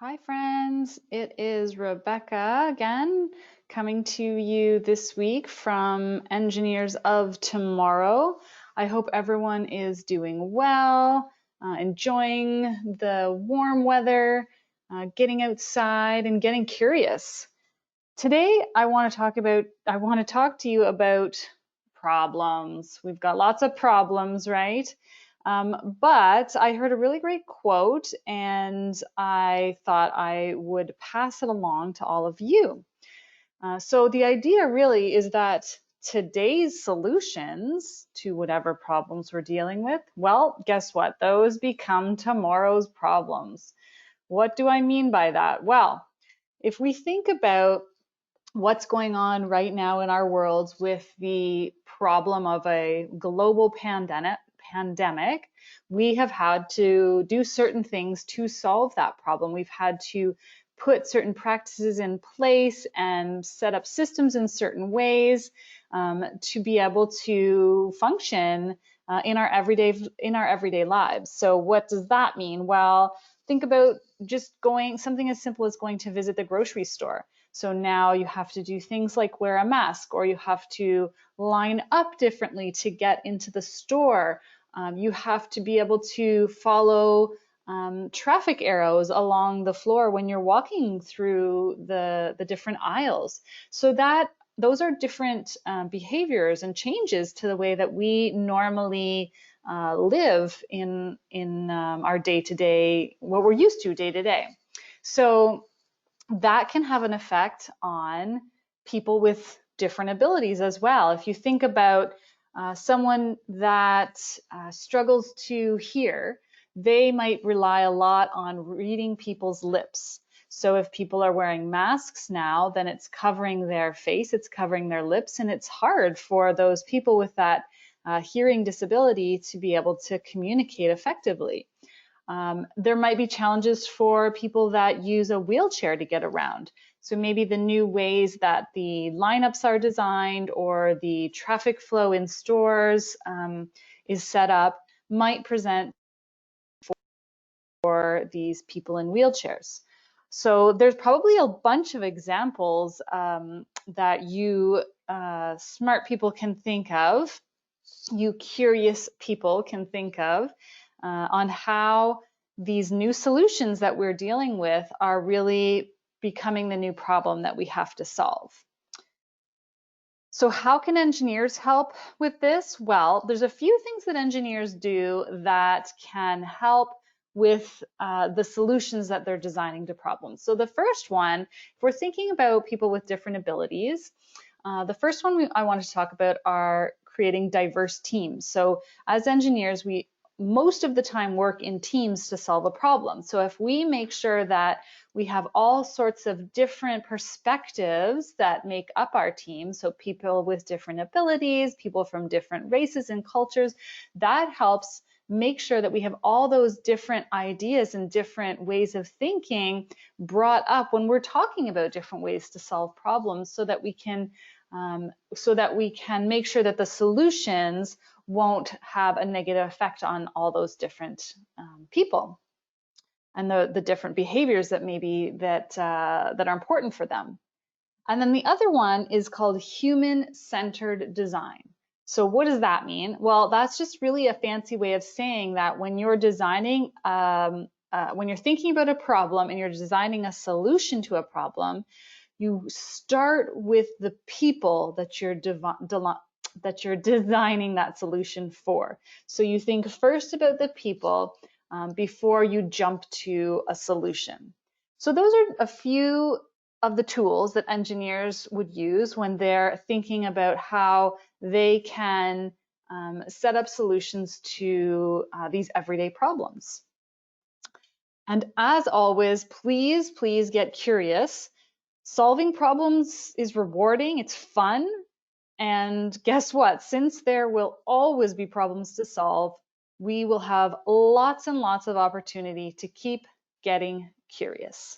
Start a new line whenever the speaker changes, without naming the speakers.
Hi, friends. It is Rebecca again, coming to you this week from Engineers of Tomorrow. I hope everyone is doing well, enjoying the warm weather, getting outside, and getting curious. Today, I want to talk to you about problems. We've got lots of problems, right? But I heard a really great quote and I thought I would pass it along to all of you. So the idea really is that today's solutions to whatever problems we're dealing with, well, guess what? Those become tomorrow's problems. What do I mean by that? Well, if we think about what's going on right now in our worlds with the problem of a global pandemic, we have had to do certain things to solve that problem. We've had to put certain practices in place and set up systems in certain ways to be able to function in our everyday lives. So what does that mean? Well, think about just going something as simple as going to visit the grocery store. So now you have to do things like wear a mask, or you have to line up differently to get into the store. You have to be able to follow traffic arrows along the floor when you're walking through the different aisles. So that those are different behaviors and changes to the way that we normally live in our day-to-day, what we're used to day to day. So that can have an effect on people with different abilities as well. If you think about someone that struggles to hear, they might rely a lot on reading people's lips. So if people are wearing masks now, then it's covering their face, it's covering their lips, and it's hard for those people with that hearing disability to be able to communicate effectively. There might be challenges for people that use a wheelchair to get around. So maybe the new ways that the lineups are designed or the traffic flow in stores is set up might present for these people in wheelchairs. So there's probably a bunch of examples that you smart people can think of, you curious people can think of on how these new solutions that we're dealing with are really becoming the new problem that we have to solve. So how can engineers help with this? Well, there's a few things that engineers do that can help with the solutions that they're designing to problems. So the first one, if we're thinking about people with different abilities, the first one I want to talk about are creating diverse teams. So as engineers, we most of the time work in teams to solve a problem. So if we make sure that we have all sorts of different perspectives that make up our team, so people with different abilities, people from different races and cultures, that helps make sure that we have all those different ideas and different ways of thinking brought up when we're talking about different ways to solve problems, so that we can make sure that the solutions won't have a negative effect on all those different people and the different behaviors that are important for them. And then the other one is called human-centered design. So what does that mean? Well, that's just really a fancy way of saying that when you're designing, when you're thinking about a problem and you're designing a solution to a problem, you start with the people that you're designing that solution for. So you think first about the people before you jump to a solution. So those are a few of the tools that engineers would use when they're thinking about how they can set up solutions to these everyday problems. And as always, please get curious. Solving problems is rewarding, it's fun, and guess what? Since there will always be problems to solve, we will have lots and lots of opportunity to keep getting curious.